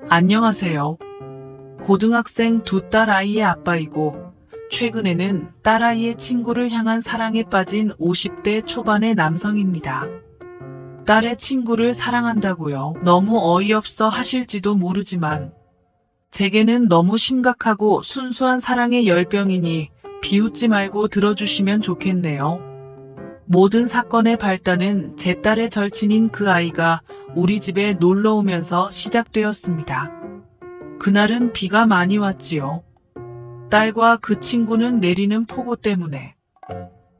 안녕하세요. 고등학생 두 딸아이의 아빠이고 최근에는 딸아이의 친구를 향한 사랑에 빠진 50대 초반의 남성입니다. 딸의 친구를 사랑한다고요? 너무 어이없어 하실지도 모르지만 제게는 너무 심각하고 순수한 사랑의 열병이니 비웃지 말고 들어주시면 좋겠네요. 모든 사건의 발단은 제 딸의 절친인 그 아이가 우리 집에 놀러 오면서 시작되었습니다. 그날은 비가 많이 왔지요. 딸과 그 친구는 내리는 폭우 때문에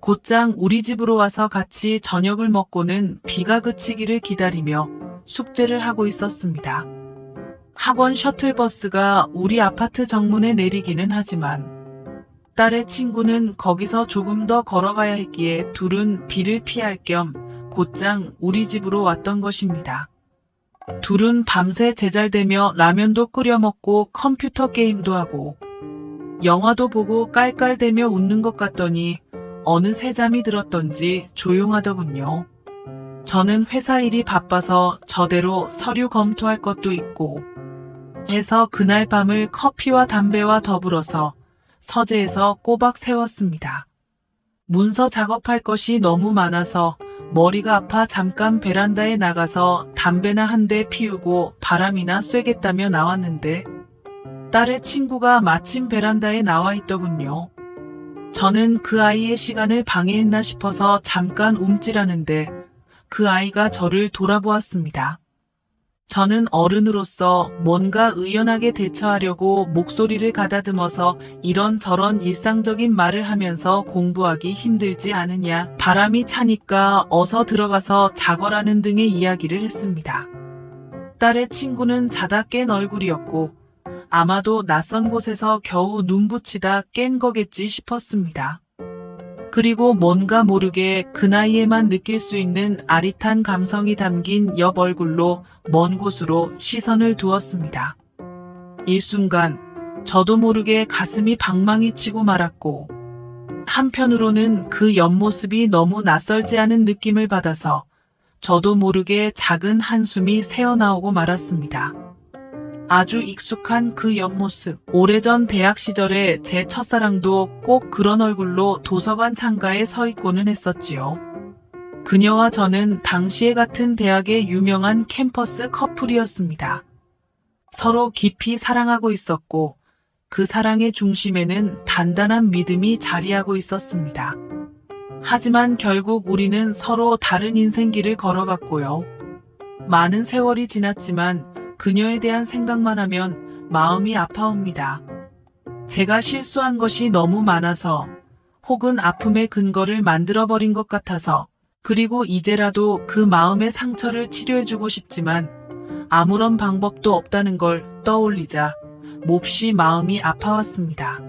곧장 우리 집으로 와서 같이 저녁을 먹고는 비가 그치기를 기다리며 숙제를 하고 있었습니다. 학원 셔틀버스가 우리 아파트 정문에 내리기는 하지만 딸의 친구는 거기서 조금 더 걸어가야 했기에 둘은 비를 피할 겸 곧장 우리 집으로 왔던 것입니다. 둘은 밤새 제잘대며 라면도 끓여 먹고 컴퓨터 게임도 하고 영화도 보고 깔깔대며 웃는 것 같더니 어느 새잠이 들었던지 조용하더군요. 저는 회사 일이 바빠서 저대로 서류 검토할 것도 있고 해서 그날 밤을 커피와 담배와 더불어서 서재에서 꼬박 세웠습니다. 문서 작업할 것이 너무 많아서 머리가 아파 잠깐 베란다에 나가서 담배나 한 대 피우고 바람이나 쐬겠다며 나왔는데 딸의 친구가 마침 베란다에 나와 있더군요. 저는 그 아이의 시간을 방해했나 싶어서 잠깐 움찔하는데 그 아이가 저를 돌아보았습니다. 저는 어른으로서 뭔가 의연하게 대처하려고 목소리를 가다듬어서 이런저런 일상적인 말을 하면서 공부하기 힘들지 않으냐, 바람이 차니까 어서 들어가서 자거라는 등의 이야기를 했습니다. 딸의 친구는 자다 깬 얼굴이었고 아마도 낯선 곳에서 겨우 눈 붙이다 깬 거겠지 싶었습니다. 그리고 뭔가 모르게 그 나이에만 느낄 수 있는 아릿한 감성이 담긴 옆 얼굴로 먼 곳으로 시선을 두었습니다. 일순간 저도 모르게 가슴이 방망이 치고 말았고 한편으로는 그 옆모습이 너무 낯설지 않은 느낌을 받아서 저도 모르게 작은 한숨이 새어나오고 말았습니다. 아주 익숙한 그 옆모습. 오래전 대학 시절에 제 첫사랑도 꼭 그런 얼굴로 도서관 창가에 서 있고는 했었지요. 그녀와 저는 당시에 같은 대학의 유명한 캠퍼스 커플이었습니다. 서로 깊이 사랑하고 있었고 그 사랑의 중심에는 단단한 믿음이 자리하고 있었습니다. 하지만 결국 우리는 서로 다른 인생길을 걸어갔고요. 많은 세월이 지났지만 그녀에 대한 생각만 하면 마음이 아파옵니다. 제가 실수한 것이 너무 많아서 혹은 아픔의 근거를 만들어버린 것 같아서 그리고 이제라도 그 마음의 상처를 치료해주고 싶지만 아무런 방법도 없다는 걸 떠올리자 몹시 마음이 아파왔습니다.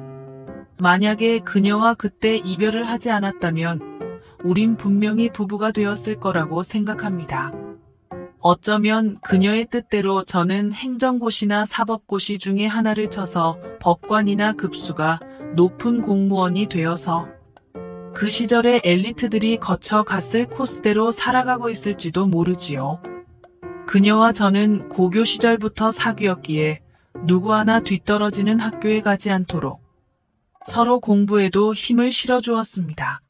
만약에 그녀와 그때 이별을 하지 않았다면 우린 분명히 부부가 되었을 거라고 생각합니다. 어쩌면 그녀의 뜻대로 저는 행정고시나 사법고시 중에 하나를 쳐서 법관이나 급수가 높은 공무원이 되어서 그 시절의 엘리트들이 거쳐갔을 코스대로 살아가고 있을지도 모르지요. 그녀와 저는 고교 시절부터 사귀었기에 누구 하나 뒤떨어지는 학교에 가지 않도록 서로 공부에도 힘을 실어주었습니다.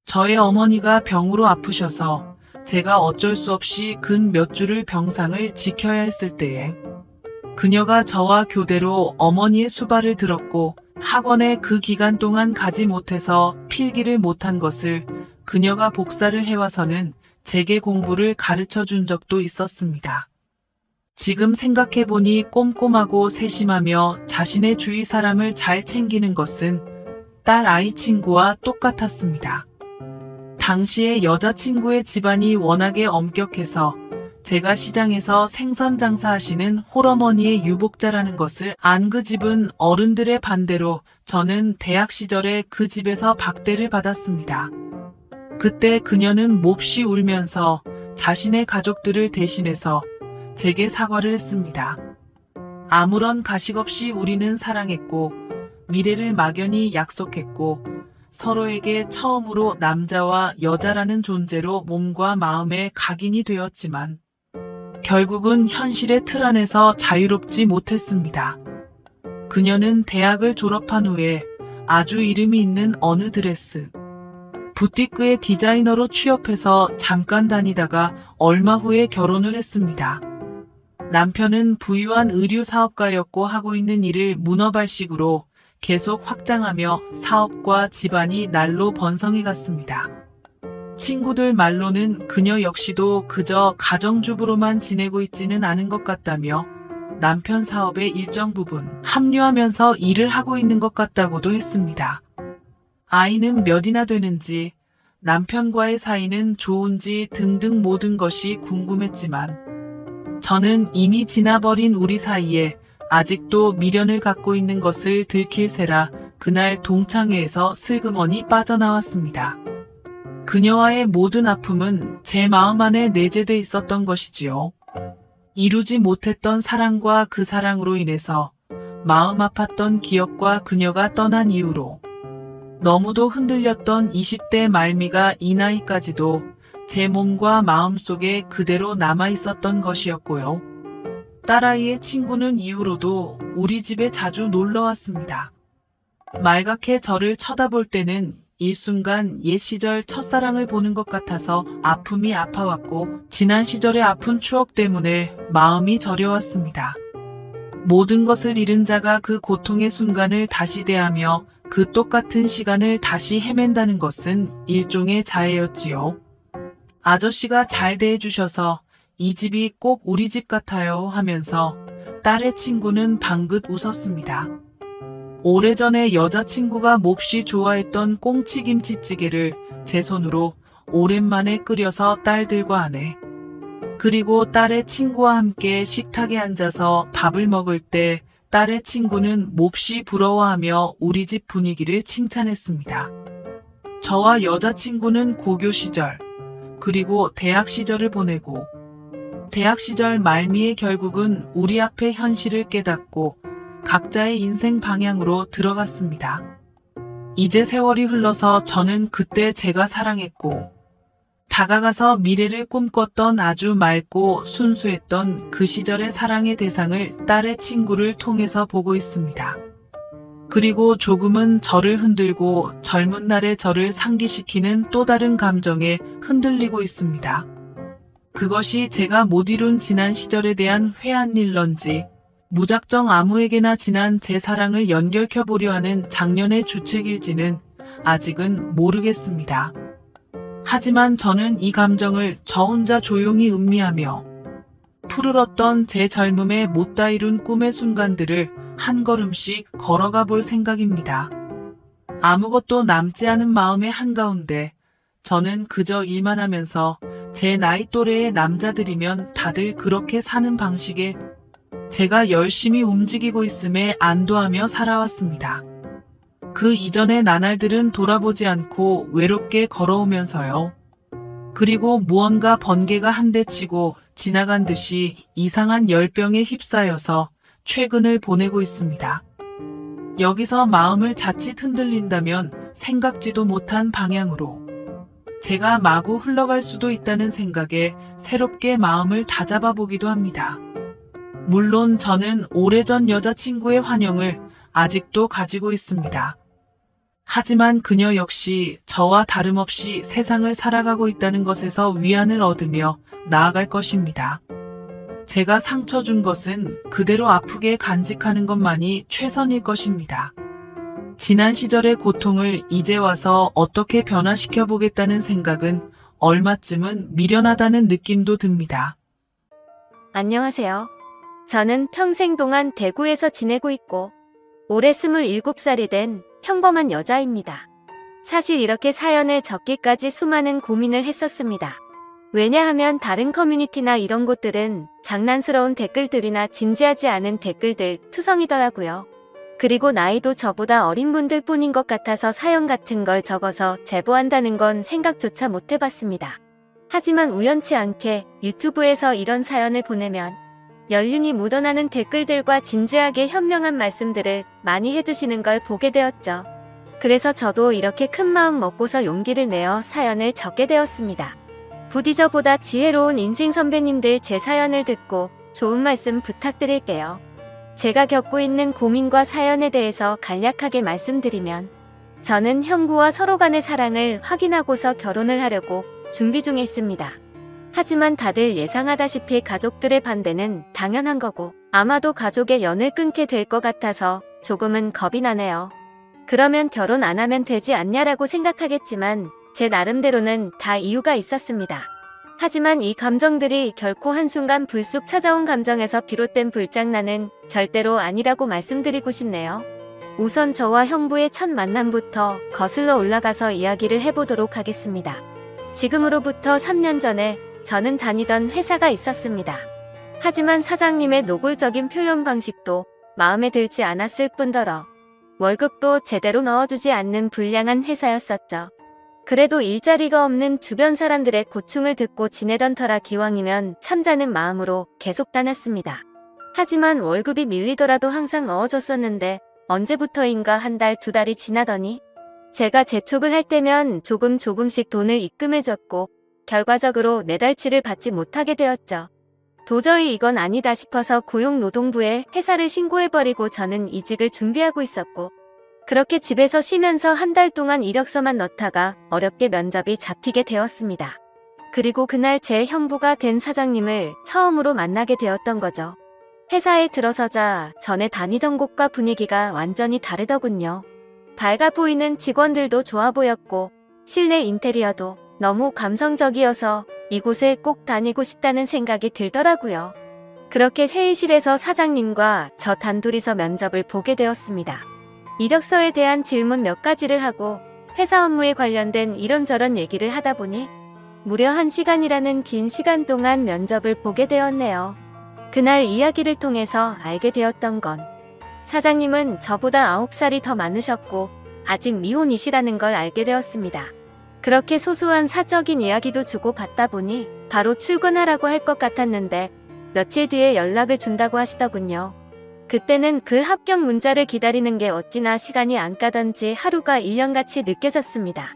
저의 어머니가 병으로 아프셔서 제가 어쩔 수 없이 근 몇 주를 병상을 지켜야 했을 때에 그녀가 저와 교대로 어머니의 수발을 들었고 학원에 그 기간 동안 가지 못해서 필기를 못한 것을 그녀가 복사를 해와서는 제게 공부를 가르쳐 준 적도 있었습니다. 지금 생각해보니 꼼꼼하고 세심하며 자신의 주위 사람을 잘 챙기는 것은 딸 아이 친구와 똑같았습니다. 당시에 여자친구의 집안이 워낙에 엄격해서 제가 시장에서 생선 장사하시는 홀어머니의 유복자라는 것을 안 그 집은 어른들의 반대로 저는 대학 시절에 그 집에서 박대를 받았습니다. 그때 그녀는 몹시 울면서 자신의 가족들을 대신해서 제게 사과를 했습니다. 아무런 가식 없이 우리는 사랑했고 미래를 막연히 약속했고 서로에게 처음으로 남자와 여자라는 존재로 몸과 마음의 각인이 되었지만 결국은 현실의 틀 안에서 자유롭지 못했습니다. 그녀는 대학을 졸업한 후에 아주 이름이 있는 어느 드레스 부티크의 디자이너로 취업해서 잠깐 다니다가 얼마 후에 결혼을 했습니다. 남편은 부유한 의류 사업가였고 하고 있는 일을 문어발식으로 계속 확장하며 사업과 집안이 날로 번성해 갔습니다. 친구들 말로는 그녀 역시도 그저 가정주부로만 지내고 있지는 않은 것 같다며 남편 사업의 일정 부분 합류하면서 일을 하고 있는 것 같다고도 했습니다. 아이는 몇이나 되는지, 남편과의 사이는 좋은지 등등 모든 것이 궁금했지만 저는 이미 지나버린 우리 사이에 아직도 미련을 갖고 있는 것을 들킬세라 그날 동창회에서 슬그머니 빠져나왔습니다. 그녀와의 모든 아픔은 제 마음 안에 내재돼 있었던 것이지요. 이루지 못했던 사랑과 그 사랑으로 인해서 마음 아팠던 기억과 그녀가 떠난 이후로 너무도 흔들렸던 20대 말미가 이 나이까지도 제 몸과 마음 속에 그대로 남아 있었던 것이었고요. 딸아이의 친구는 이후로도 우리 집에 자주 놀러 왔습니다. 말갛게 저를 쳐다볼 때는 일순간 옛 시절 첫사랑을 보는 것 같아서 아픔이 아파왔고 지난 시절의 아픈 추억 때문에 마음이 저려왔습니다. 모든 것을 잃은 자가 그 고통의 순간을 다시 대하며 그 똑같은 시간을 다시 헤맨다는 것은 일종의 자해였지요. 아저씨가 잘 대해주셔서 이 집이 꼭 우리 집 같아요 하면서 딸의 친구는 방긋 웃었습니다. 오래전에 여자친구가 몹시 좋아했던 꽁치김치찌개를 제 손으로 오랜만에 끓여서 딸들과 아내 그리고 딸의 친구와 함께 식탁에 앉아서 밥을 먹을 때 딸의 친구는 몹시 부러워하며 우리 집 분위기를 칭찬했습니다. 저와 여자친구는 고교 시절 그리고 대학 시절을 보내고 대학 시절 말미에 결국은 우리 앞에 현실을 깨닫고 각자의 인생 방향으로 들어갔습니다. 이제 세월이 흘러서 저는 그때 제가 사랑했고 다가가서 미래를 꿈꿨던 아주 맑고 순수했던 그 시절의 사랑의 대상을 딸의 친구를 통해서 보고 있습니다. 그리고 조금은 저를 흔들고 젊은 날의 저를 상기시키는 또 다른 감정에 흔들리고 있습니다. 그것이 제가 못 이룬 지난 시절에 대한 회한일런지 무작정 아무에게나 지난 제 사랑을 연결켜보려 하는 작년의 주책일지는 아직은 모르겠습니다. 하지만 저는 이 감정을 저 혼자 조용히 음미하며 푸르렀던 제 젊음의 못다 이룬 꿈의 순간들을 한 걸음씩 걸어가 볼 생각입니다. 아무것도 남지 않은 마음의 한가운데 저는 그저 일만 하면서 제 나이 또래의 남자들이면 다들 그렇게 사는 방식에 제가 열심히 움직이고 있음에 안도하며 살아왔습니다. 그 이전의 나날들은 돌아보지 않고 외롭게 걸어오면서요. 그리고 무언가 번개가 한 대 치고 지나간 듯이 이상한 열병에 휩싸여서 최근을 보내고 있습니다. 여기서 마음을 자칫 흔들린다면 생각지도 못한 방향으로 제가 마구 흘러갈 수도 있다는 생각에 새롭게 마음을 다잡아 보기도 합니다. 물론 저는 오래전 여자친구의 환영을 아직도 가지고 있습니다. 하지만 그녀 역시 저와 다름없이 세상을 살아가고 있다는 것에서 위안을 얻으며 나아갈 것입니다. 제가 상처 준 것은 그대로 아프게 간직하는 것만이 최선일 것입니다. 지난 시절의 고통을 이제 와서 어떻게 변화시켜 보겠다는 생각은 얼마쯤은 미련하다는 느낌도 듭니다. 안녕하세요. 저는 평생 동안 대구에서 지내고 있고 올해 27살이 된 평범한 여자입니다. 사실 이렇게 사연을 적기까지 수많은 고민을 했었습니다. 왜냐하면 다른 커뮤니티나 이런 곳들은 장난스러운 댓글들이나 진지하지 않은 댓글들 투성이더라고요. 그리고 나이도 저보다 어린 분들 뿐인 것 같아서 사연 같은 걸 적어서 제보한다는 건 생각조차 못 해봤습니다. 하지만 우연치 않게 유튜브에서 이런 사연을 보내면 연륜이 묻어나는 댓글들과 진지하게 현명한 말씀들을 많이 해주시는 걸 보게 되었죠. 그래서 저도 이렇게 큰 마음 먹고서 용기를 내어 사연을 적게 되었습니다. 부디 저보다 지혜로운 인생 선배님들 제 사연을 듣고 좋은 말씀 부탁드릴게요. 제가 겪고 있는 고민과 사연에 대해서 간략하게 말씀드리면, 저는 형부와 서로 간의 사랑을 확인하고서 결혼을 하려고 준비 중에 있습니다. 하지만 다들 예상하다시피 가족들의 반대는 당연한 거고, 아마도 가족의 연을 끊게 될 것 같아서 조금은 겁이 나네요. 그러면 결혼 안 하면 되지 않냐라고 생각하겠지만 제 나름대로는 다 이유가 있었습니다. 하지만 이 감정들이 결코 한순간 불쑥 찾아온 감정에서 비롯된 불장난은 절대로 아니라고 말씀드리고 싶네요. 우선 저와 형부의 첫 만남부터 거슬러 올라가서 이야기를 해보도록 하겠습니다. 지금으로부터 3년 전에 저는 다니던 회사가 있었습니다. 하지만 사장님의 노골적인 표현 방식도 마음에 들지 않았을 뿐더러 월급도 제대로 넣어주지 않는 불량한 회사였었죠. 그래도 일자리가 없는 주변 사람들의 고충을 듣고 지내던 터라 기왕이면 참자는 마음으로 계속 다녔습니다. 하지만 월급이 밀리더라도 항상 넣어줬었는데 언제부터인가 한 달, 두 달이 지나더니 제가 재촉을 할 때면 조금씩 돈을 입금해줬고 결과적으로 내달치를 받지 못하게 되었죠. 도저히 이건 아니다 싶어서 고용노동부에 회사를 신고해버리고 저는 이직을 준비하고 있었고, 그렇게 집에서 쉬면서 한 달 동안 이력서만 넣다가 어렵게 면접이 잡히게 되었습니다. 그리고 그날 제 형부가 된 사장님을 처음으로 만나게 되었던 거죠. 회사에 들어서자 전에 다니던 곳과 분위기가 완전히 다르더군요. 밝아 보이는 직원들도 좋아 보였고 실내 인테리어도 너무 감성적이어서 이곳에 꼭 다니고 싶다는 생각이 들더라고요. 그렇게 회의실에서 사장님과 저 단둘이서 면접을 보게 되었습니다. 이력서에 대한 질문 몇 가지를 하고 회사 업무에 관련된 이런저런 얘기를 하다 보니 무려 1시간이라는 긴 시간 동안 면접을 보게 되었네요. 그날 이야기를 통해서 알게 되었던 건 사장님은 저보다 9살이 더 많으셨고 아직 미혼이시라는 걸 알게 되었습니다. 그렇게 소소한 사적인 이야기도 주고받다 보니 바로 출근하라고 할 것 같았는데 며칠 뒤에 연락을 준다고 하시더군요. 그때는 그 합격 문자를 기다리는 게 어찌나 시간이 안 가던지 하루가 1년같이 느껴졌습니다.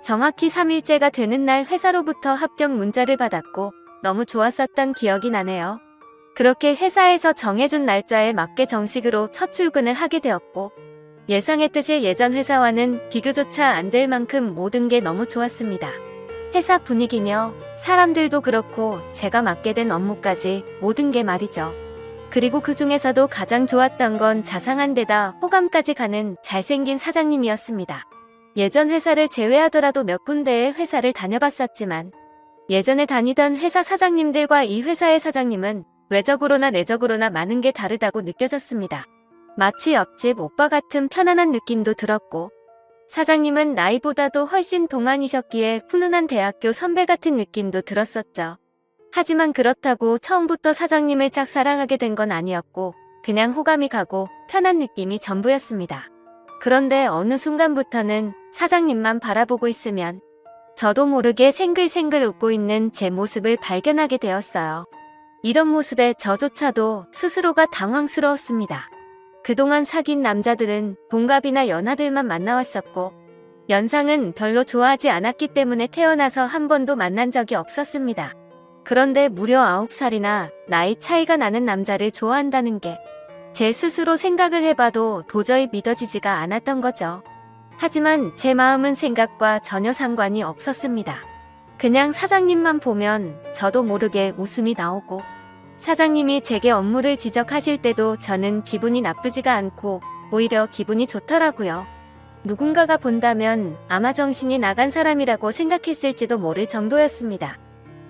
정확히 3일째가 되는 날 회사로부터 합격 문자를 받았고 너무 좋았었던 기억이 나네요. 그렇게 회사에서 정해준 날짜에 맞게 정식으로 첫 출근을 하게 되었고 예상했듯이 예전 회사와는 비교조차 안 될 만큼 모든 게 너무 좋았습니다. 회사 분위기며 사람들도 그렇고 제가 맡게 된 업무까지 모든 게 말이죠. 그리고 그 중에서도 가장 좋았던 건 자상한 데다 호감까지 가는 잘생긴 사장님이었습니다. 예전 회사를 제외하더라도 몇 군데의 회사를 다녀봤었지만 예전에 다니던 회사 사장님들과 이 회사의 사장님은 외적으로나 내적으로나 많은 게 다르다고 느껴졌습니다. 마치 옆집 오빠 같은 편안한 느낌도 들었고 사장님은 나이보다도 훨씬 동안이셨기에 훈훈한 대학교 선배 같은 느낌도 들었었죠. 하지만 그렇다고 처음부터 사장님을 짝사랑하게 된 건 아니었고 그냥 호감이 가고 편한 느낌이 전부였습니다. 그런데 어느 순간부터는 사장님만 바라보고 있으면 저도 모르게 생글생글 웃고 있는 제 모습을 발견하게 되었어요. 이런 모습에 저조차도 스스로가 당황스러웠습니다. 그동안 사귄 남자들은 동갑이나 연하들만 만나왔었고 연상은 별로 좋아하지 않았기 때문에 태어나서 한 번도 만난 적이 없었습니다. 그런데 무려 9살이나 나이 차이가 나는 남자를 좋아한다는 게 제 스스로 생각을 해봐도 도저히 믿어지지가 않았던 거죠. 하지만 제 마음은 생각과 전혀 상관이 없었습니다. 그냥 사장님만 보면 저도 모르게 웃음이 나오고 사장님이 제게 업무를 지적하실 때도 저는 기분이 나쁘지가 않고 오히려 기분이 좋더라고요. 누군가가 본다면 아마 정신이 나간 사람이라고 생각했을지도 모를 정도였습니다.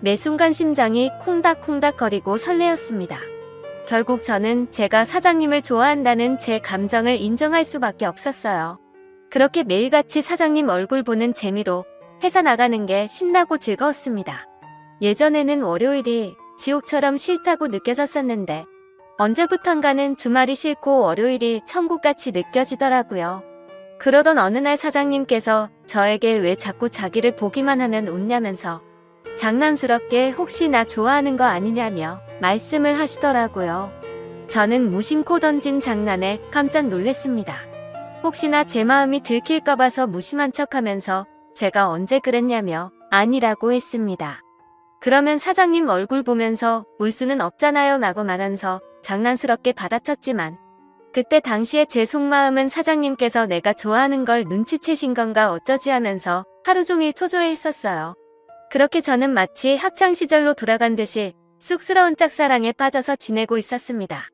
매 순간 심장이 콩닥콩닥거리고 설레었습니다. 결국 저는 제가 사장님을 좋아한다는 제 감정을 인정할 수밖에 없었어요. 그렇게 매일같이 사장님 얼굴 보는 재미로 회사 나가는 게 신나고 즐거웠습니다. 예전에는 월요일이 지옥처럼 싫다고 느껴졌었는데 언제부턴가는 주말이 싫고 월요일이 천국같이 느껴지더라고요. 그러던 어느 날 사장님께서 저에게 왜 자꾸 자기를 보기만 하면 웃냐면서 장난스럽게 혹시 나 좋아하는 거 아니냐며 말씀을 하시더라고요. 저는 무심코 던진 장난에 깜짝 놀랐습니다. 혹시나 제 마음이 들킬까 봐서 무심한 척하면서 제가 언제 그랬냐며 아니라고 했습니다. 그러면 사장님 얼굴 보면서 울 수는 없잖아요 라고 말하면서 장난스럽게 받아쳤지만 그때 당시에 제 속마음은 사장님께서 내가 좋아하는 걸 눈치채신 건가 어쩌지 하면서 하루 종일 초조해했었어요. 그렇게 저는 마치 학창시절로 돌아간 듯이 쑥스러운 짝사랑에 빠져서 지내고 있었습니다.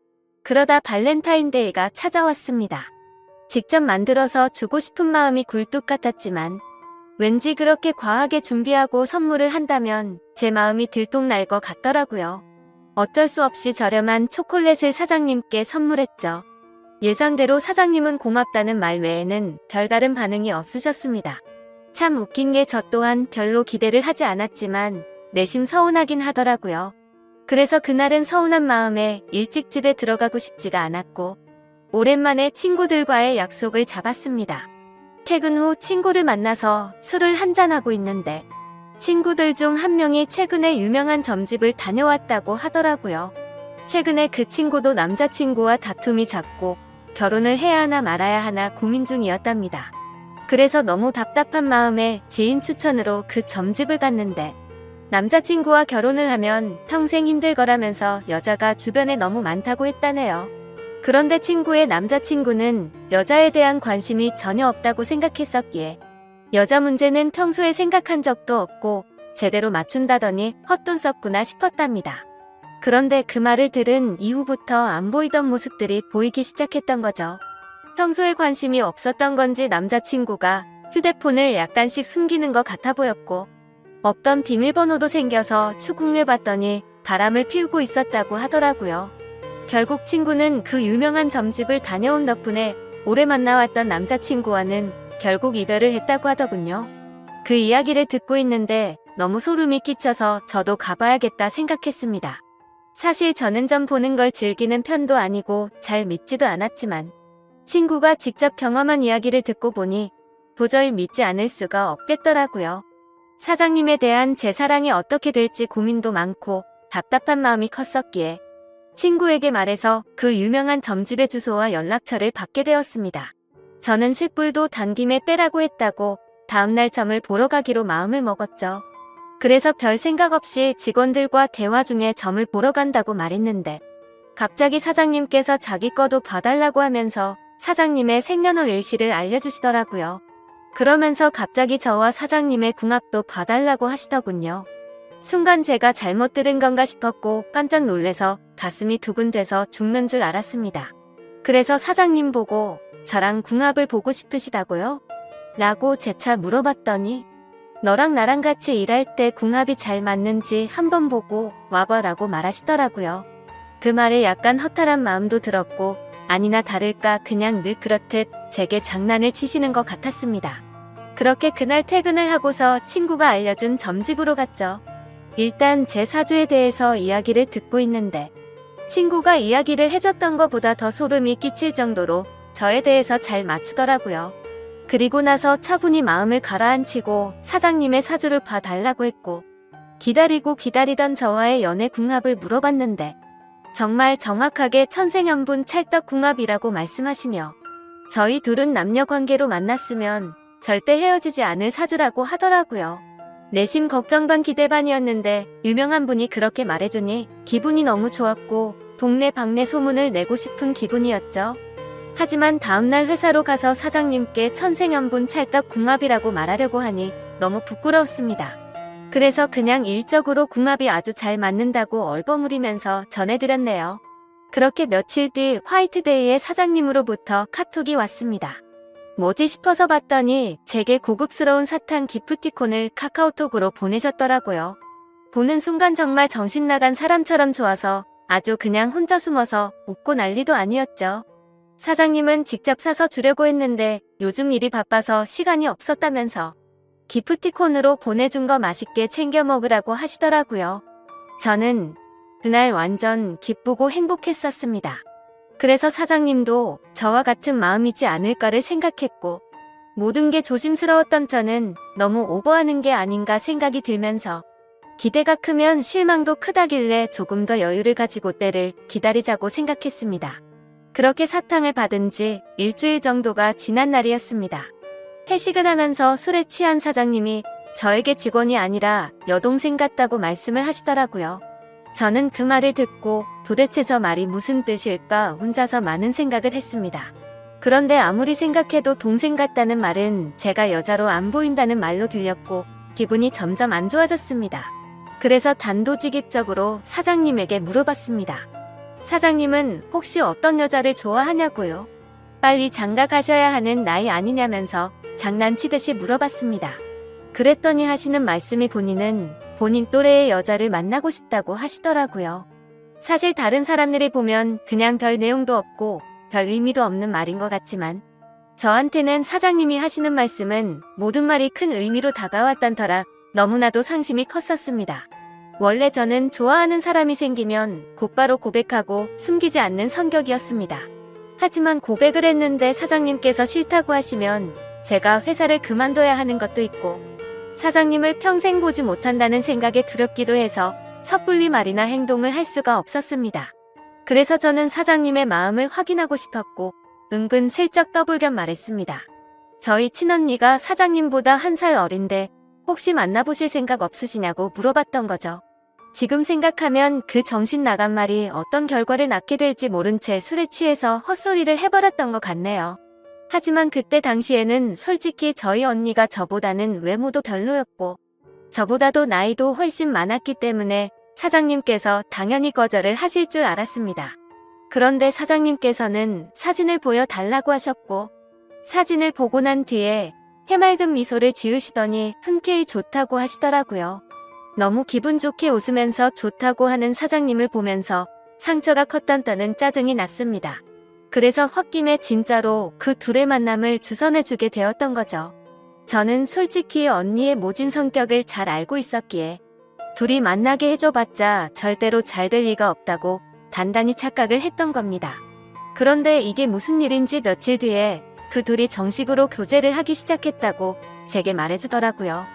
그러다 발렌타인데이가 찾아왔습니다. 직접 만들어서 주고 싶은 마음이 굴뚝 같았지만 왠지 그렇게 과하게 준비하고 선물을 한다면 제 마음이 들통날 것 같더라고요. 어쩔 수 없이 저렴한 초콜릿을 사장님께 선물했죠. 예상대로 사장님은 고맙다는 말 외에는 별다른 반응이 없으셨습니다. 참 웃긴 게 저 또한 별로 기대를 하지 않았지만 내심 서운하긴 하더라고요. 그래서 그날은 서운한 마음에 일찍 집에 들어가고 싶지가 않았고 오랜만에 친구들과의 약속을 잡았습니다. 퇴근 후 친구를 만나서 술을 한잔하고 있는데 친구들 중 한 명이 최근에 유명한 점집을 다녀왔다고 하더라고요. 최근에 그 친구도 남자친구와 다툼이 잦고 결혼을 해야 하나 말아야 하나 고민 중이었답니다. 그래서 너무 답답한 마음에 지인 추천으로 그 점집을 갔는데 남자친구와 결혼을 하면 평생 힘들 거라면서 여자가 주변에 너무 많다고 했다네요. 그런데 친구의 남자친구는 여자에 대한 관심이 전혀 없다고 생각했었기에 여자 문제는 평소에 생각한 적도 없고 제대로 맞춘다더니 헛돈 썼구나 싶었답니다. 그런데 그 말을 들은 이후부터 안 보이던 모습들이 보이기 시작했던 거죠. 평소에 관심이 없었던 건지 남자친구가 휴대폰을 약간씩 숨기는 것 같아 보였고 없던 비밀번호도 생겨서 추궁해봤더니 바람을 피우고 있었다고 하더라고요. 결국 친구는 그 유명한 점집을 다녀온 덕분에 오래 만나왔던 남자친구와는 결국 이별을 했다고 하더군요. 그 이야기를 듣고 있는데 너무 소름이 끼쳐서 저도 가봐야겠다 생각했습니다. 사실 저는 점 보는 걸 즐기는 편도 아니고 잘 믿지도 않았지만 친구가 직접 경험한 이야기를 듣고 보니 도저히 믿지 않을 수가 없겠더라고요. 사장님에 대한 제 사랑이 어떻게 될지 고민도 많고 답답한 마음이 컸었기에 친구에게 말해서 그 유명한 점집의 주소와 연락처를 받게 되었습니다. 저는 쇳불도 단김에 빼라고 했다고 다음날 점을 보러 가기로 마음을 먹었죠. 그래서 별 생각 없이 직원들과 대화 중에 점을 보러 간다고 말했는데 갑자기 사장님께서 자기 거도 봐달라고 하면서 사장님의 생년월 일시를 알려주시더라고요. 그러면서 갑자기 저와 사장님의 궁합도 봐달라고 하시더군요. 순간 제가 잘못 들은 건가 싶었고 깜짝 놀래서 가슴이 두근대서 죽는 줄 알았습니다. 그래서 사장님 보고 저랑 궁합을 보고 싶으시다고요? 라고 재차 물어봤더니 너랑 나랑 같이 일할 때 궁합이 잘 맞는지 한번 보고 와봐라고 말하시더라고요. 그 말에 약간 허탈한 마음도 들었고 아니나 다를까 그냥 늘 그렇듯 제게 장난을 치시는 것 같았습니다. 그렇게 그날 퇴근을 하고서 친구가 알려준 점집으로 갔죠. 일단 제 사주에 대해서 이야기를 듣고 있는데 친구가 이야기를 해줬던 것보다 더 소름이 끼칠 정도로 저에 대해서 잘 맞추더라고요. 그리고 나서 차분히 마음을 가라앉히고 사장님의 사주를 봐달라고 했고 기다리고 기다리던 저와의 연애 궁합을 물어봤는데 정말 정확하게 천생연분 찰떡궁합이라고 말씀하시며 저희 둘은 남녀관계로 만났으면 절대 헤어지지 않을 사주라고 하더라고요. 내심 걱정 반 기대 반이었는데 유명한 분이 그렇게 말해주니 기분이 너무 좋았고 동네 방네 소문을 내고 싶은 기분이었죠. 하지만 다음날 회사로 가서 사장님께 천생연분 찰떡궁합이라고 말하려고 하니 너무 부끄러웠습니다. 그래서 그냥 일적으로 궁합이 아주 잘 맞는다고 얼버무리면서 전해드렸네요. 그렇게 며칠 뒤 화이트데이에 사장님으로부터 카톡이 왔습니다. 뭐지 싶어서 봤더니 제게 고급스러운 사탕 기프티콘을 카카오톡으로 보내셨더라고요. 보는 순간 정말 정신 나간 사람처럼 좋아서 아주 그냥 혼자 숨어서 웃고 난리도 아니었죠. 사장님은 직접 사서 주려고 했는데 요즘 일이 바빠서 시간이 없었다면서 기프티콘으로 보내준 거 맛있게 챙겨 먹으라고 하시더라고요. 저는 그날 완전 기쁘고 행복했었습니다. 그래서 사장님도 저와 같은 마음이지 않을까를 생각했고 모든 게 조심스러웠던 저는 너무 오버하는 게 아닌가 생각이 들면서 기대가 크면 실망도 크다길래 조금 더 여유를 가지고 때를 기다리자고 생각했습니다. 그렇게 사탕을 받은 지 일주일 정도가 지난 날이었습니다. 회식을 하면서 술에 취한 사장님이 저에게 직원이 아니라 여동생 같다고 말씀을 하시더라고요. 저는 그 말을 듣고 도대체 저 말이 무슨 뜻일까 혼자서 많은 생각을 했습니다. 그런데 아무리 생각해도 동생 같다는 말은 제가 여자로 안 보인다는 말로 들렸고 기분이 점점 안 좋아졌습니다. 그래서 단도직입적으로 사장님에게 물어봤습니다. 사장님은 혹시 어떤 여자를 좋아하냐고요? 빨리 장가 가셔야 하는 나이 아니냐면서 장난치듯이 물어봤습니다. 그랬더니 하시는 말씀이 본인 또래의 여자를 만나고 싶다고 하시더라고요. 사실 다른 사람들이 보면 그냥 별 내용도 없고 별 의미도 없는 말인 것 같지만 저한테는 사장님이 하시는 말씀은 모든 말이 큰 의미로 다가왔던 터라 너무나도 상심이 컸었습니다. 원래 저는 좋아하는 사람이 생기면 곧바로 고백하고 숨기지 않는 성격이었습니다. 하지만 고백을 했는데 사장님께서 싫다고 하시면 제가 회사를 그만둬야 하는 것도 있고 사장님을 평생 보지 못한다는 생각에 두렵기도 해서 섣불리 말이나 행동을 할 수가 없었습니다. 그래서 저는 사장님의 마음을 확인하고 싶었고 은근 슬쩍 떠불겸 말했습니다. 저희 친언니가 사장님보다 1살 어린데 혹시 만나보실 생각 없으시냐고 물어봤던 거죠. 지금 생각하면 그 정신 나간 말이 어떤 결과를 낳게 될지 모른 채 술에 취해서 헛소리를 해버렸던 것 같네요. 하지만 그때 당시에는 솔직히 저희 언니가 저보다는 외모도 별로였고 저보다도 나이도 훨씬 많았기 때문에 사장님께서 당연히 거절을 하실 줄 알았습니다. 그런데 사장님께서는 사진을 보여달라고 하셨고 사진을 보고 난 뒤에 해맑은 미소를 지으시더니 흔쾌히 좋다고 하시더라고요. 너무 기분 좋게 웃으면서 좋다고 하는 사장님을 보면서 상처가 컸던 때는 짜증이 났습니다. 그래서 홧김에 진짜로 그 둘의 만남을 주선해주게 되었던 거죠. 저는 솔직히 언니의 모진 성격을 잘 알고 있었기에 둘이 만나게 해줘봤자 절대로 잘 될 리가 없다고 단단히 착각을 했던 겁니다. 그런데 이게 무슨 일인지 며칠 뒤에 그 둘이 정식으로 교제를 하기 시작했다고 제게 말해주더라고요.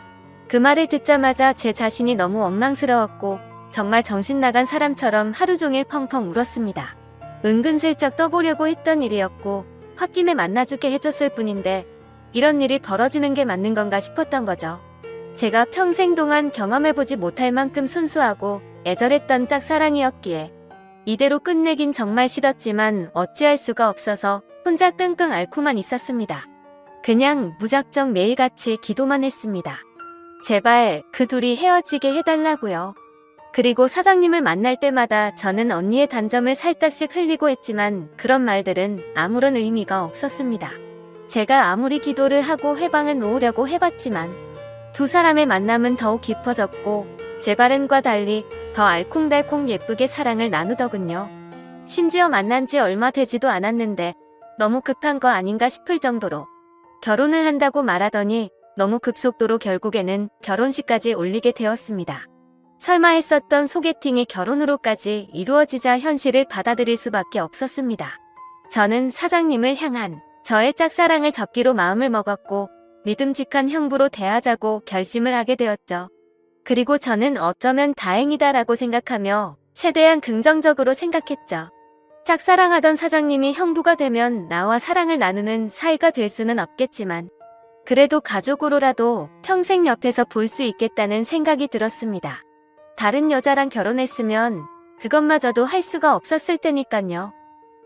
그 말을 듣자마자 제 자신이 너무 원망스러웠고 정말 정신 나간 사람처럼 하루 종일 펑펑 울었습니다. 은근슬쩍 떠보려고 했던 일이었고 홧김에 만나주게 해줬을 뿐인데 이런 일이 벌어지는 게 맞는 건가 싶었던 거죠. 제가 평생 동안 경험해보지 못할 만큼 순수하고 애절했던 짝사랑이었기에 이대로 끝내긴 정말 싫었지만 어찌할 수가 없어서 혼자 끙끙 앓고만 있었습니다. 그냥 무작정 매일같이 기도만 했습니다. 제발 그 둘이 헤어지게 해달라고요. 그리고 사장님을 만날 때마다 저는 언니의 단점을 살짝씩 흘리고 했지만 그런 말들은 아무런 의미가 없었습니다. 제가 아무리 기도를 하고 회방을 놓으려고 해봤지만 두 사람의 만남은 더욱 깊어졌고 제 바람과 달리 더 알콩달콩 예쁘게 사랑을 나누더군요. 심지어 만난 지 얼마 되지도 않았는데 너무 급한 거 아닌가 싶을 정도로 결혼을 한다고 말하더니 너무 급속도로 결국에는 결혼식까지 올리게 되었습니다. 설마 했었던 소개팅이 결혼으로까지 이루어지자 현실을 받아들일 수밖에 없었습니다. 저는 사장님을 향한 저의 짝사랑을 접기로 마음을 먹었고 믿음직한 형부로 대하자고 결심을 하게 되었죠. 그리고 저는 어쩌면 다행이다라고 생각하며 최대한 긍정적으로 생각했죠. 짝사랑하던 사장님이 형부가 되면 나와 사랑을 나누는 사이가 될 수는 없겠지만 그래도 가족으로라도 평생 옆에서 볼 수 있겠다는 생각이 들었습니다. 다른 여자랑 결혼했으면 그것마저도 할 수가 없었을 테니까요.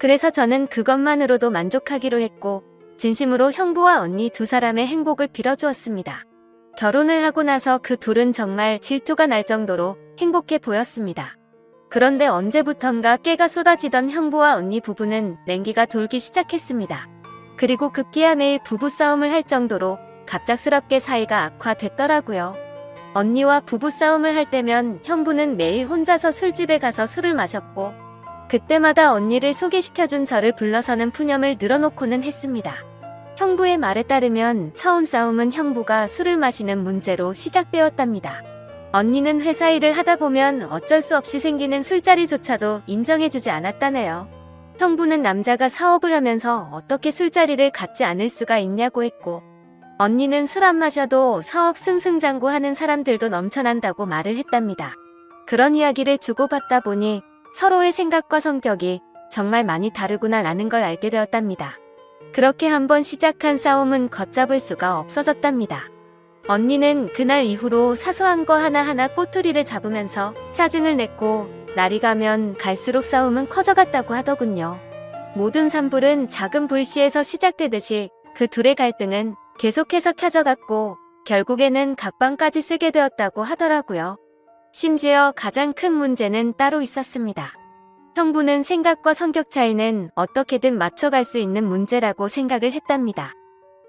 그래서 저는 그것만으로도 만족하기로 했고 진심으로 형부와 언니 두 사람의 행복을 빌어주었습니다. 결혼을 하고 나서 그 둘은 정말 질투가 날 정도로 행복해 보였습니다. 그런데 언제부턴가 깨가 쏟아지던 형부와 언니 부부는 냉기가 돌기 시작했습니다. 그리고 급기야 매일 부부싸움을 할 정도로 갑작스럽게 사이가 악화됐더라고요. 언니와 부부싸움을 할 때면 형부는 매일 혼자서 술집에 가서 술을 마셨고 그때마다 언니를 소개시켜준 저를 불러서는 푸념을 늘어놓고는 했습니다. 형부의 말에 따르면 처음 싸움은 형부가 술을 마시는 문제로 시작되었답니다. 언니는 회사 일을 하다 보면 어쩔 수 없이 생기는 술자리조차도 인정해주지 않았다네요. 형부는 남자가 사업을 하면서 어떻게 술자리를 갖지 않을 수가 있냐고 했고 언니는 술 안 마셔도 사업 승승장구하는 사람들도 넘쳐난다고 말을 했답니다. 그런 이야기를 주고받다 보니 서로의 생각과 성격이 정말 많이 다르구나라는 걸 알게 되었답니다. 그렇게 한번 시작한 싸움은 걷잡을 수가 없어졌답니다. 언니는 그날 이후로 사소한 거 하나하나 꼬투리를 잡으면서 짜증을 냈고 날이 가면 갈수록 싸움은 커져갔다고 하더군요. 모든 산불은 작은 불씨에서 시작되듯이 그 둘의 갈등은 계속해서 켜져갔고 결국에는 각방까지 쓰게 되었다고 하더라고요. 심지어 가장 큰 문제는 따로 있었습니다. 형부는 생각과 성격 차이는 어떻게든 맞춰갈 수 있는 문제라고 생각을 했답니다.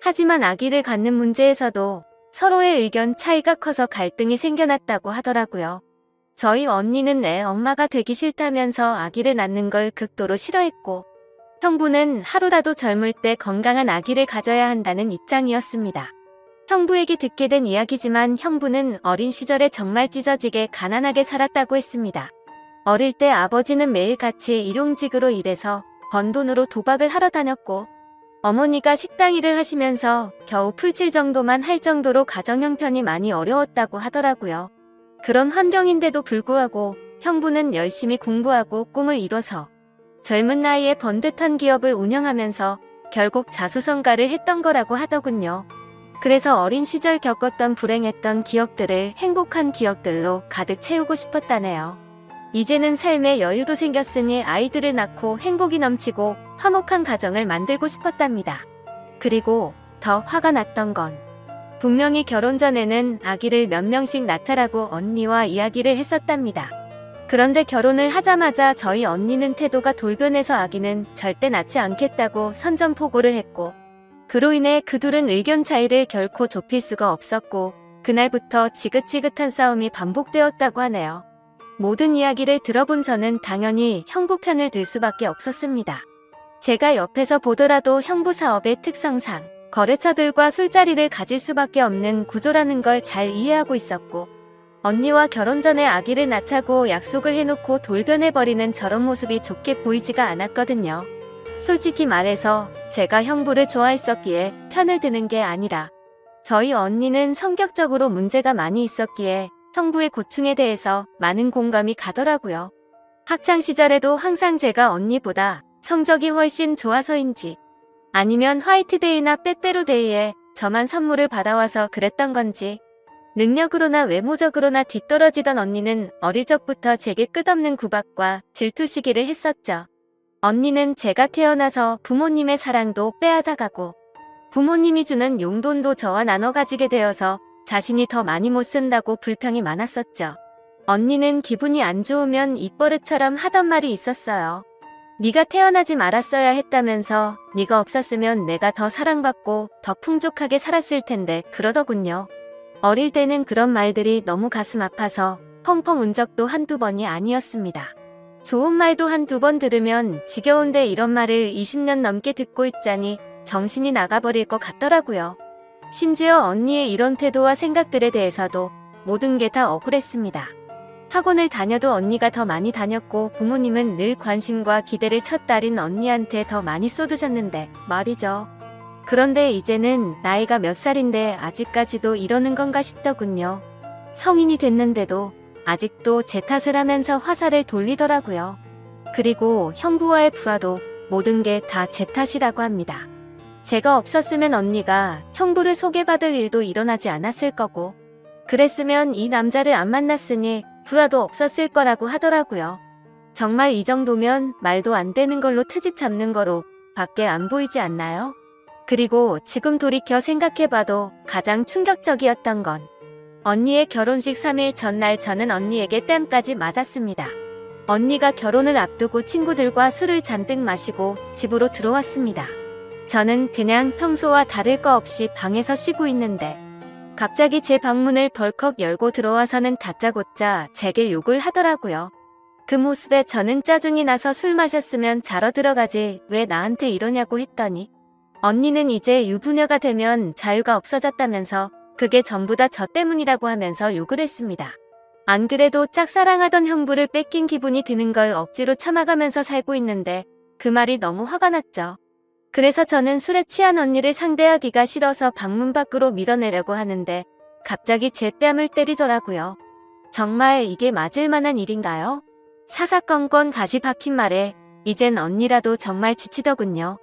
하지만 아기를 갖는 문제에서도 서로의 의견 차이가 커서 갈등이 생겨났다고 하더라고요. 저희 언니는 애 엄마가 되기 싫다면서 아기를 낳는 걸 극도로 싫어했고, 형부는 하루라도 젊을 때 건강한 아기를 가져야 한다는 입장이었습니다. 형부에게 듣게 된 이야기지만 형부는 어린 시절에 정말 찢어지게 가난하게 살았다고 했습니다. 어릴 때 아버지는 매일같이 일용직으로 일해서 번 돈으로 도박을 하러 다녔고, 어머니가 식당 일을 하시면서 겨우 풀칠 정도만 할 정도로 가정 형편이 많이 어려웠다고 하더라고요. 그런 환경인데도 불구하고 형부는 열심히 공부하고 꿈을 이뤄서 젊은 나이에 번듯한 기업을 운영하면서 결국 자수성가를 했던 거라고 하더군요. 그래서 어린 시절 겪었던 불행했던 기억들을 행복한 기억들로 가득 채우고 싶었다네요. 이제는 삶에 여유도 생겼으니 아이들을 낳고 행복이 넘치고 화목한 가정을 만들고 싶었답니다. 그리고 더 화가 났던 건 분명히 결혼 전에는 아기를 몇 명씩 낳자라고 언니와 이야기를 했었답니다. 그런데 결혼을 하자마자 저희 언니는 태도가 돌변해서 아기는 절대 낳지 않겠다고 선전포고를 했고, 그로 인해 그 둘은 의견 차이를 결코 좁힐 수가 없었고 그날부터 지긋지긋한 싸움이 반복되었다고 하네요. 모든 이야기를 들어본 저는 당연히 형부 편을 들 수밖에 없었습니다. 제가 옆에서 보더라도 형부 사업의 특성상 거래처들과 술자리를 가질 수밖에 없는 구조라는 걸 잘 이해하고 있었고, 언니와 결혼 전에 아기를 낳자고 약속을 해놓고 돌변해버리는 저런 모습이 좋게 보이지가 않았거든요. 솔직히 말해서 제가 형부를 좋아했었기에 편을 드는 게 아니라 저희 언니는 성격적으로 문제가 많이 있었기에 형부의 고충에 대해서 많은 공감이 가더라고요. 학창 시절에도 항상 제가 언니보다 성적이 훨씬 좋아서인지 아니면 화이트데이나 빼빼로데이에 저만 선물을 받아와서 그랬던 건지 능력으로나 외모적으로나 뒤떨어지던 언니는 어릴 적부터 제게 끝없는 구박과 질투 시기를 했었죠. 언니는 제가 태어나서 부모님의 사랑도 빼앗아가고 부모님이 주는 용돈도 저와 나눠 가지게 되어서 자신이 더 많이 못 쓴다고 불평이 많았었죠. 언니는 기분이 안 좋으면 입버릇처럼 하던 말이 있었어요. 네가 태어나지 말았어야 했다면서 네가 없었으면 내가 더 사랑받고 더 풍족하게 살았을 텐데 그러더군요. 어릴 때는 그런 말들이 너무 가슴 아파서 펑펑 운 적도 한두 번이 아니었습니다. 좋은 말도 한두 번 들으면 지겨운데 이런 말을 20년 넘게 듣고 있자니 정신이 나가버릴 것 같더라고요. 심지어 언니의 이런 태도와 생각들에 대해서도 모든 게 다 억울했습니다. 학원을 다녀도 언니가 더 많이 다녔고 부모님은 늘 관심과 기대를 첫 딸인 언니한테 더 많이 쏟으셨는데 말이죠. 그런데 이제는 나이가 몇 살인데 아직까지도 이러는 건가 싶더군요. 성인이 됐는데도 아직도 제 탓을 하면서 화살을 돌리더라고요. 그리고 형부와의 불화도 모든 게 다 제 탓이라고 합니다. 제가 없었으면 언니가 형부를 소개받을 일도 일어나지 않았을 거고, 그랬으면 이 남자를 안 만났으니 불화도 없었을 거라고 하더라고요. 정말 이 정도면 말도 안 되는 걸로 트집 잡는 거로 밖에 안 보이지 않나요? 그리고 지금 돌이켜 생각해봐도 가장 충격적이었던 건 언니의 결혼식 3일 전날 저는 언니에게 뺨까지 맞았습니다. 언니가 결혼을 앞두고 친구들과 술을 잔뜩 마시고 집으로 들어왔습니다. 저는 그냥 평소와 다를 거 없이 방에서 쉬고 있는데 갑자기 제 방문을 벌컥 열고 들어와서는 다짜고짜 제게 욕을 하더라고요. 그 모습에 저는 짜증이 나서 술 마셨으면 자러 들어가지 왜 나한테 이러냐고 했더니 언니는 이제 유부녀가 되면 자유가 없어졌다면서 그게 전부 다 저 때문이라고 하면서 욕을 했습니다. 안 그래도 짝사랑하던 형부를 뺏긴 기분이 드는 걸 억지로 참아가면서 살고 있는데 그 말이 너무 화가 났죠. 그래서 저는 술에 취한 언니를 상대하기가 싫어서 방문 밖으로 밀어내려고 하는데 갑자기 제 뺨을 때리더라고요. 정말 이게 맞을 만한 일인가요? 사사건건 가시 박힌 말에 이젠 언니라도 정말 지치더군요.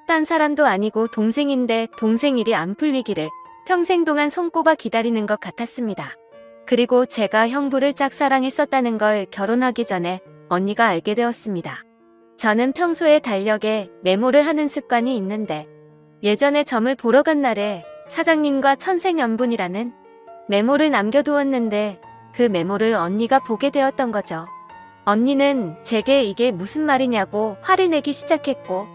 딴 사람도 아니고 동생인데 동생 일이 안 풀리기를 평생 동안 손꼽아 기다리는 것 같았습니다. 그리고 제가 형부를 짝사랑했었다는 걸 결혼하기 전에 언니가 알게 되었습니다. 저는 평소에 달력에 메모를 하는 습관이 있는데 예전에 점을 보러 간 날에 사장님과 천생연분이라는 메모를 남겨두었는데 그 메모를 언니가 보게 되었던 거죠. 언니는 제게 이게 무슨 말이냐고 화를 내기 시작했고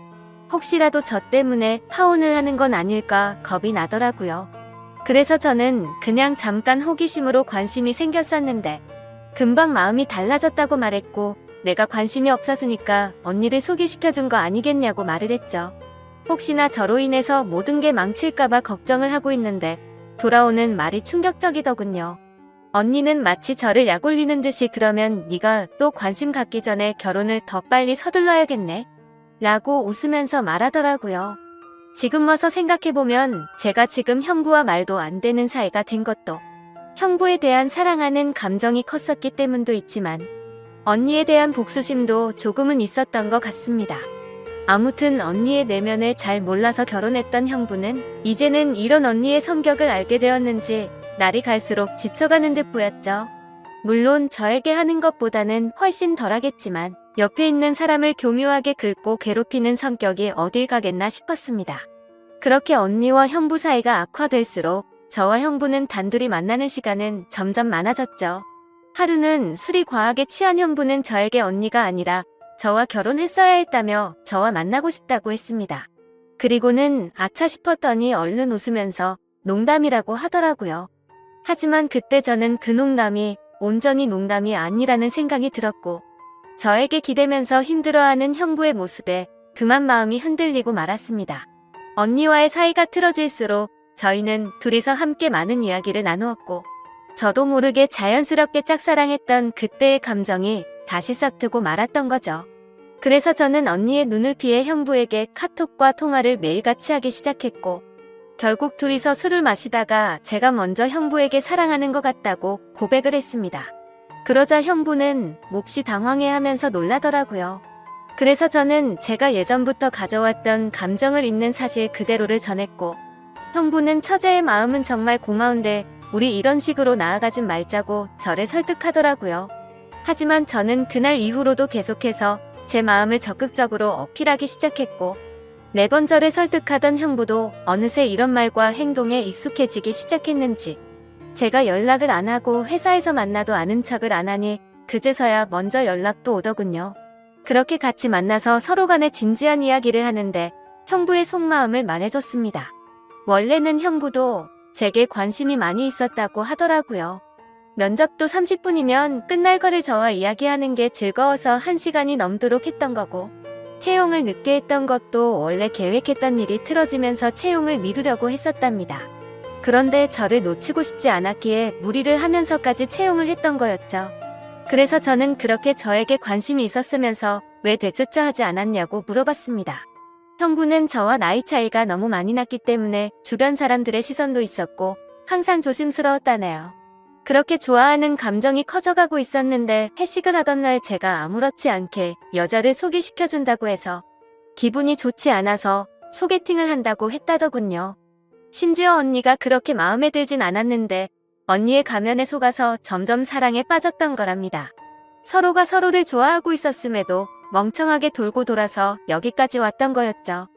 혹시라도 저 때문에 파혼을 하는 건 아닐까 겁이 나더라고요. 그래서 저는 그냥 잠깐 호기심으로 관심이 생겼었는데 금방 마음이 달라졌다고 말했고 내가 관심이 없었으니까 언니를 소개시켜준 거 아니겠냐고 말을 했죠. 혹시나 저로 인해서 모든 게 망칠까봐 걱정을 하고 있는데 돌아오는 말이 충격적이더군요. 언니는 마치 저를 약올리는 듯이 그러면 네가 또 관심 갖기 전에 결혼을 더 빨리 서둘러야겠네 라고 웃으면서 말하더라고요. 지금 와서 생각해보면 제가 지금 형부와 말도 안 되는 사이가 된 것도 형부에 대한 사랑하는 감정이 컸었기 때문도 있지만 언니에 대한 복수심도 조금은 있었던 것 같습니다. 아무튼 언니의 내면을 잘 몰라서 결혼했던 형부는 이제는 이런 언니의 성격을 알게 되었는지 날이 갈수록 지쳐가는 듯 보였죠. 물론 저에게 하는 것보다는 훨씬 덜하겠지만 옆에 있는 사람을 교묘하게 긁고 괴롭히는 성격이 어딜 가겠나 싶었습니다. 그렇게 언니와 형부 사이가 악화될수록 저와 형부는 단둘이 만나는 시간은 점점 많아졌죠. 하루는 술이 과하게 취한 형부는 저에게 언니가 아니라 저와 결혼했어야 했다며 저와 만나고 싶다고 했습니다. 그리고는 아차 싶었더니 얼른 웃으면서 농담이라고 하더라고요. 하지만 그때 저는 그 농담이 온전히 농담이 아니라는 생각이 들었고 저에게 기대면서 힘들어하는 형부의 모습에 그만 마음이 흔들리고 말았습니다. 언니와의 사이가 틀어질수록 저희는 둘이서 함께 많은 이야기를 나누었고 저도 모르게 자연스럽게 짝사랑했던 그때의 감정이 다시 싹트고 말았던 거죠. 그래서 저는 언니의 눈을 피해 형부에게 카톡과 통화를 매일같이 하기 시작했고 결국 둘이서 술을 마시다가 제가 먼저 형부에게 사랑하는 것 같다고 고백을 했습니다. 그러자 형부는 몹시 당황해하면서 놀라더라고요. 그래서 저는 제가 예전부터 가져왔던 감정을 있는 사실 그대로를 전했고 형부는 처제의 마음은 정말 고마운데 우리 이런 식으로 나아가진 말자고 저를 설득하더라고요. 하지만 저는 그날 이후로도 계속해서 제 마음을 적극적으로 어필하기 시작했고 매번 저를 설득하던 형부도 어느새 이런 말과 행동에 익숙해지기 시작했는지 제가 연락을 안 하고 회사에서 만나도 아는 척을 안 하니 그제서야 먼저 연락도 오더군요. 그렇게 같이 만나서 서로 간에 진지한 이야기를 하는데 형부의 속마음을 말해줬습니다. 원래는 형부도 제게 관심이 많이 있었다고 하더라고요. 면접도 30분이면 끝날 거를 저와 이야기하는 게 즐거워서 1시간이 넘도록 했던 거고 채용을 늦게 했던 것도 원래 계획했던 일이 틀어지면서 채용을 미루려고 했었답니다. 그런데 저를 놓치고 싶지 않았기에 무리를 하면서까지 채용을 했던 거였죠. 그래서 저는 그렇게 저에게 관심이 있었으면서 왜 되쫓아하지 않았냐고 물어봤습니다. 형부는 저와 나이 차이가 너무 많이 났기 때문에 주변 사람들의 시선도 있었고 항상 조심스러웠다네요. 그렇게 좋아하는 감정이 커져가고 있었는데 회식을 하던 날 제가 아무렇지 않게 여자를 소개시켜준다고 해서 기분이 좋지 않아서 소개팅을 한다고 했다더군요. 심지어 언니가 그렇게 마음에 들진 않았는데 언니의 가면에 속아서 점점 사랑에 빠졌던 거랍니다. 서로가 서로를 좋아하고 있었음에도 멍청하게 돌고 돌아서 여기까지 왔던 거였죠.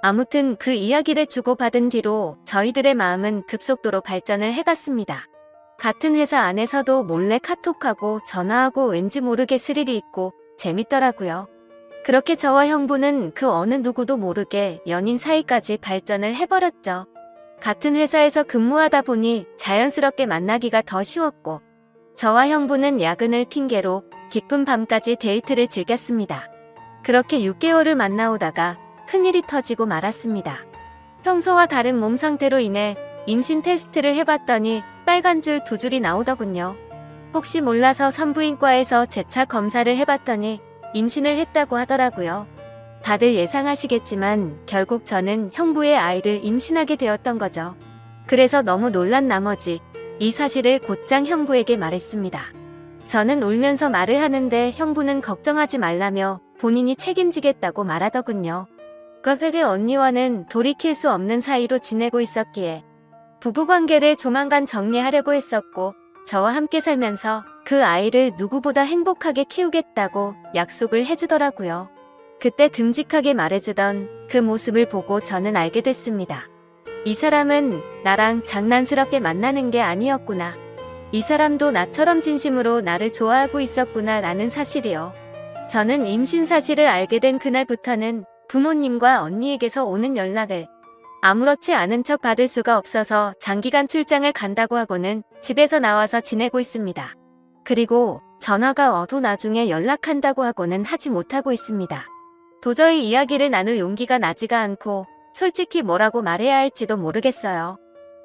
아무튼 그 이야기를 주고받은 뒤로 저희들의 마음은 급속도로 발전을 해갔습니다. 같은 회사 안에서도 몰래 카톡하고 전화하고 왠지 모르게 스릴이 있고 재밌더라고요. 그렇게 저와 형부는 그 어느 누구도 모르게 연인 사이까지 발전을 해버렸죠. 같은 회사에서 근무하다 보니 자연스럽게 만나기가 더 쉬웠고 저와 형부는 야근을 핑계로 깊은 밤까지 데이트를 즐겼습니다. 그렇게 6개월을 만나오다가 큰일이 터지고 말았습니다. 평소와 다른 몸 상태로 인해 임신 테스트를 해봤더니 빨간 줄 2줄이 나오더군요. 혹시 몰라서 산부인과에서 재차 검사를 해봤더니 임신을 했다고 하더라고요. 다들 예상하시겠지만 결국 저는 형부의 아이를 임신하게 되었던 거죠. 그래서 너무 놀란 나머지 이 사실을 곧장 형부에게 말했습니다. 저는 울면서 말을 하는데 형부는 걱정하지 말라며 본인이 책임지겠다고 말하더군요. 그 회계 언니와는 돌이킬 수 없는 사이로 지내고 있었기에 부부관계를 조만간 정리하려고 했었고 저와 함께 살면서 그 아이를 누구보다 행복하게 키우겠다고 약속을 해주더라고요. 그때 듬직하게 말해주던 그 모습을 보고 저는 알게 됐습니다. 이 사람은 나랑 장난스럽게 만나는 게 아니었구나. 이 사람도 나처럼 진심으로 나를 좋아하고 있었구나 라는 사실이요. 저는 임신 사실을 알게 된 그날부터는 부모님과 언니에게서 오는 연락을 아무렇지 않은 척 받을 수가 없어서 장기간 출장을 간다고 하고는 집에서 나와서 지내고 있습니다. 그리고 전화가 와도 나중에 연락한다고 하고는 하지 못하고 있습니다. 도저히 이야기를 나눌 용기가 나지가 않고 솔직히 뭐라고 말해야 할지도 모르겠어요.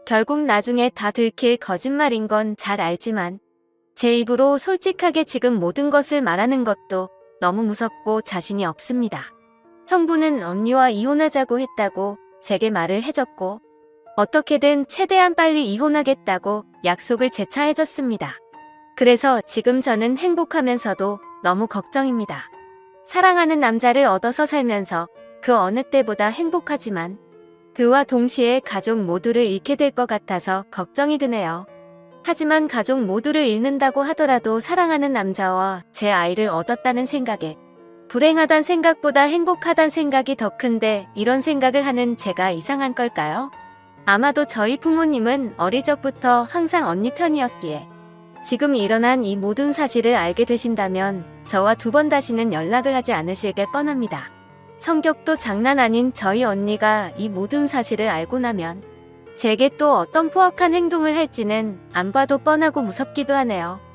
결국 나중에 다 들킬 거짓말인 건 잘 알지만 제 입으로 솔직하게 지금 모든 것을 말하는 것도 너무 무섭고 자신이 없습니다. 형부는 언니와 이혼하자고 했다고 제게 말을 해줬고 어떻게든 최대한 빨리 이혼하겠다고 약속을 재차 해줬습니다. 그래서 지금 저는 행복하면서도 너무 걱정입니다. 사랑하는 남자를 얻어서 살면서 그 어느 때보다 행복하지만 그와 동시에 가족 모두를 잃게 될 것 같아서 걱정이 드네요. 하지만 가족 모두를 잃는다고 하더라도 사랑하는 남자와 제 아이를 얻었다는 생각에 불행하단 생각보다 행복하단 생각이 더 큰데 이런 생각을 하는 제가 이상한 걸까요? 아마도 저희 부모님은 어릴 적부터 항상 언니 편이었기에 지금 일어난 이 모든 사실을 알게 되신다면 저와 두 번 다시는 연락을 하지 않으실 게 뻔합니다. 성격도 장난 아닌 저희 언니가 이 모든 사실을 알고 나면 제게 또 어떤 포악한 행동을 할지는 안 봐도 뻔하고 무섭기도 하네요.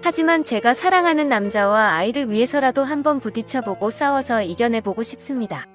하지만 제가 사랑하는 남자와 아이를 위해서라도 한번 부딪혀보고 싸워서 이겨내보고 싶습니다.